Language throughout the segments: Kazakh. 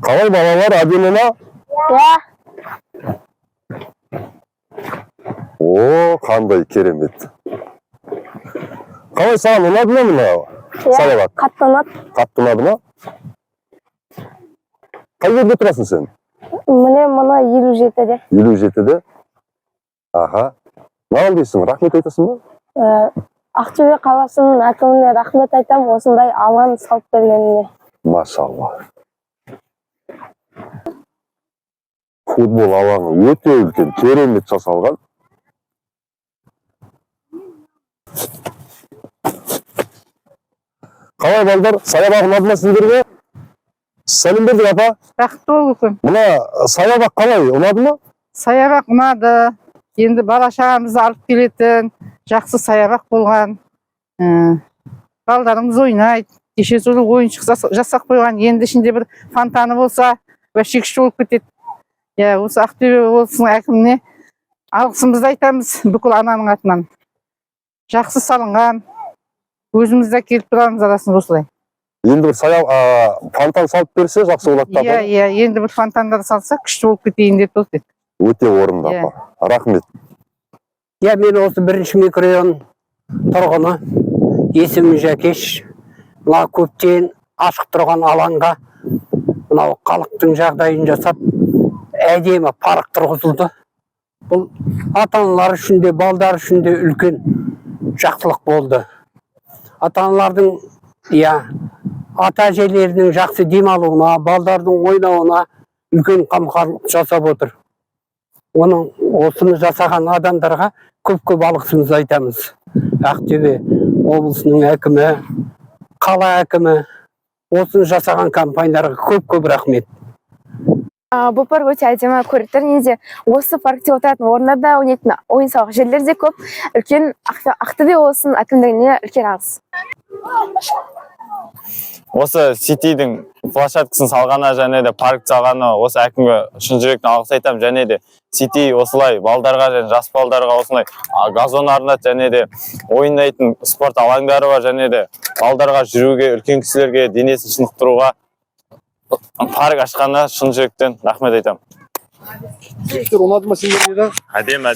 Қалай балалар, әдемі ма? Иә. О, қандай керемет. Қалай саған ұнады ма мынау? Саябақ. Қатты ұнады. Қатты ұнады ма? Қай жерде тұрасың сен? Міне мұны 57-де. 57-де? Аха. Маған дейсің, рахмет айтасың ба? Ақтөбе қаласының әкіміне рахмет айтам, осындай алаң салып бергеніне. Машалла. Футбол алаңы өте үлкен, керемет жасалған. Қалай балдар, саябақ ұнады ма сіздерге? Сәлем бердік апа. Бақытты болсын. Мына саябақ қалай, ұнады ма? Саябақ ұнады. Енді бала шағамызды алып келетін жақсы саябақ болған. Балдарымыз ойнайды. Кеше жолы ойыншық жасақ қойған. Енді ішінде бір фонтаны болса, вообще күшті болып кетеді. Осы Ақтөбе облысының әкіміне алғысымызды айтамыз бүкіл ананың атынан. Жақсы салынған. Өзіміз де келіп тұрамыз арасын осылай. Енді бір фонтан салып берсе жақсы болады. Иә, енді бір фонтандар салса күшті болып кетейін деп тұр. Өте орынды апа. Рахмет. Мен осы бірінші микрорайон тұрғыны, есімім Жәкеш. Мына көптен ашық тұрған алаңға мынау халықтың жағдайын жасап, әдемі парк тұрғызылды. Бұл ата-аналар үшін де, балдар үшін де үлкен жақсылық болды. Ата-аналардың, ата-әжелерінің жақсы демалуына, балдардың ойнауына үлкен қамқорлық жасап отыр. Осыны жасаған адамдарға көп алғысымызды айтамыз. Ақтөбе облысының әкімі, қала әкімі, осыны жасаған компанияларға көп рахмет. Бұл парк өте әдемі көрініп тұр. Неде осы паркте отыратын орындарда ойнайтын ойын-сауық жерлер де көп. Үлкен Ақтөбе облысының әкімдігіне үлкен алғыс. Осы Ситидің площадкасын салғаны және де парк салғаны осы әкімге шын жүректен алғыс айтамын. Және де Сити осылай балдарға және жас балдарға осылай газон арнат және де ойнайтын спорт алаңдары бар және де балдарға жүруге, үлкен кісілерге денесін шынықтыруға парк ашқаны шын жүректен рахмет айтамын. Ұнады ма сендерге? Әдем.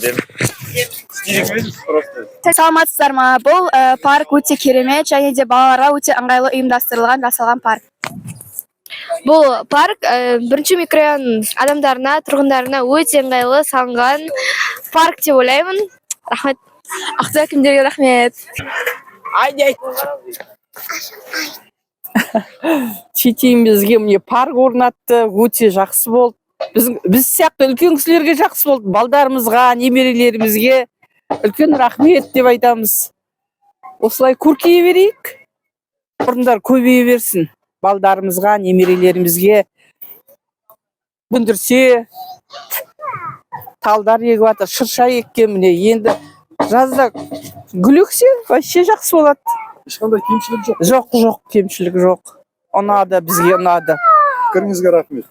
Саламатсыздар ма? Бұл парк өте керемет және де балаларға өте ыңғайлы ұйымдастырылған, жасалған парк. Бұл парк бірінші микрорайон адамдарына, тұрғындарына өте ыңғайлы салынған парк деп ойлаймын. Рахмет. Ақтөбе әкімдерге рахмет. Ситиімізге міне парк орнатты, өте жақсы болды. Біз сияқты үлкен кісілерге жақсы болды. Балдарымызға, немерелерімізге үлкен рахмет деп айтамыз. Осылай көркейе берейік. Орындар көбейе берсін. Балдарымызға, немерелерімізге бүндірсе, талдар егіп жатыр, шырша еккен міне. Енді жазда гүл ексе, вообще жақсы болады. Ешқандай кемшілік жоқ. Жоқ, кемшілік жоқ. Ұнады, бізге ұнады. Пікіріңізге рахмет.